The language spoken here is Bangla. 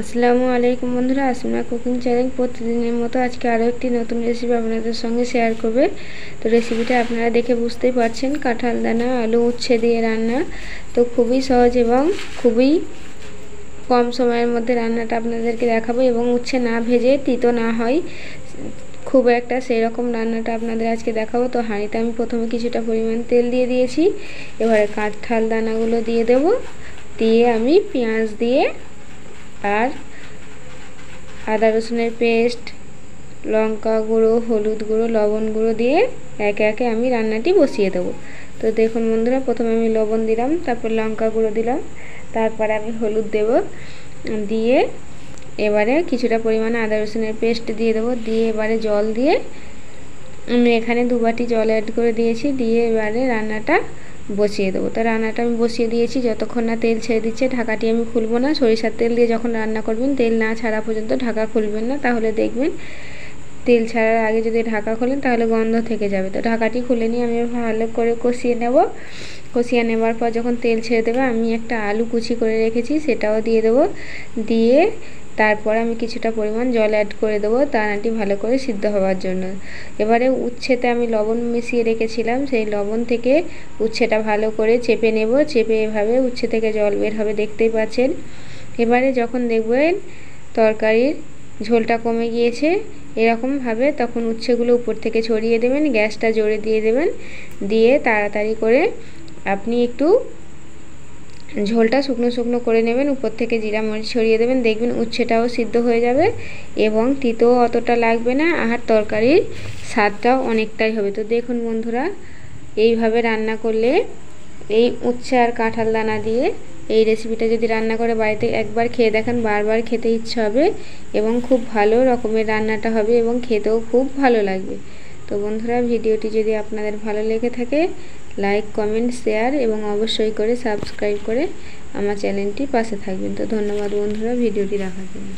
আসসালামু আলাইকুম বন্ধুরা, আসমা কুকিং চ্যানেল প্রতিদিনের মতো আজকে আরও একটি নতুন রেসিপি আপনাদের সঙ্গে শেয়ার করবে। তো রেসিপিটা আপনারা দেখে বুঝতেই পারছেন, কাঁঠাল দানা আলু উচ্ছে দিয়ে রান্না। তো খুবই সহজ এবং খুবই কম সময়ের মধ্যে রান্নাটা আপনাদেরকে দেখাবো, এবং উচ্ছে না ভেজে তিতো না হয় খুব একটা সেই রকম রান্নাটা আপনাদের আজকে দেখাবো। তো হাঁড়িতে আমি প্রথমে কিছুটা পরিমাণ তেল দিয়ে দিয়েছি। এবারে কাঁঠাল দানাগুলো দিয়ে দেব, দিয়ে আমি পেঁয়াজ দিয়ে আর আদা রসুনের পেস্ট, লঙ্কা গুঁড়ো, হলুদ গুঁড়ো, লবণ গুঁড়ো দিয়ে একে একে আমি রান্নাটি বসিয়ে দেবো। তো দেখুন বন্ধুরা, প্রথমে আমি লবণ দিলাম, তারপর লঙ্কা গুঁড়ো দিলাম, তারপরে আমি হলুদ দেব, দিয়ে এবারে কিছুটা পরিমাণে আদা রসুনের পেস্ট দিয়ে দেবো, দিয়ে এবারে জল দিয়ে আমি এখানে 2 বাটি জল অ্যাড করে দিয়েছি, দিয়ে এবারে রান্নাটা বসিয়ে দেবো। তো রান্নাটা আমি বসিয়ে দিয়েছি, যতক্ষণ না তেল ছেড়ে দিচ্ছে ঢাকাটি আমি খুলবো না। সরিষার তেল দিয়ে যখন রান্না করবেন তেল না ছাড়া পর্যন্ত ঢাকা খুলবেন না, তাহলে দেখবেন তেল ছাড়ার আগে যদি ঢাকা খোলেন তাহলে গন্ধ থেকে যাবে। তো ঢাকাটি খুলে নিয়ে আমি ভালো করে কষিয়ে নেব। কষিয়ে নেবার পর যখন তেল ছেড়ে দেবে, আমি একটা আলু কুচি করে রেখেছি সেটাও দিয়ে দেবো, দিয়ে তারপর আমি কিছুটা পরিমাণ জল অ্যাড করে দেবো দানাটি ভালো করে সিদ্ধ হওয়ার জন্য। এবারে উচ্ছেতে আমি লবণ মিশিয়ে রেখেছিলাম, সেই লবণ থেকে উচ্ছেটা ভালো করে চেপে নেব। চেপে এভাবে উচ্ছে থেকে জল বের হবে, দেখতেই পাচ্ছেন। এবারে যখন দেখবেন তরকারির ঝোলটা কমে গিয়েছে এরকমভাবে, তখন উচ্ছেগুলো উপর থেকে ছড়িয়ে দেবেন, গ্যাসটা জোরে দিয়ে দেবেন, দিয়ে তাড়াতাড়ি করে আপনি একটু ঝোলটা শুকনো শুকনো করে নেবেন, উপর থেকে জিরা মরিচ ছড়িয়ে দেবেন, দেখবেন উচ্ছেটাও সিদ্ধ হয়ে যাবে এবং তিতও অতটা লাগবে না, আর তরকারির স্বাদটাও অনেকটাই হবে। তো দেখুন বন্ধুরা, এইভাবে রান্না করলে এই উচ্ছে আর কাঁঠাল দানা দিয়ে এই রেসিপিটা যদি রান্না করে বাড়িতে একবার খেয়ে দেখেন, বারবার খেতে ইচ্ছে হবে এবং খুব ভালো রকমের রান্নাটা হবে এবং খেতেও খুব ভালো লাগবে। তো বন্ধুরা, ভিডিওটি যদি আপনাদের ভালো লেগে থাকে লাইক, কমেন্ট, শেয়ার এবং অবশ্যই করে সাবস্ক্রাইব করে আমার চ্যানেলটি পাশে থাকবেন। তো ধন্যবাদ বন্ধুরা ভিডিওটি দেখার জন্য।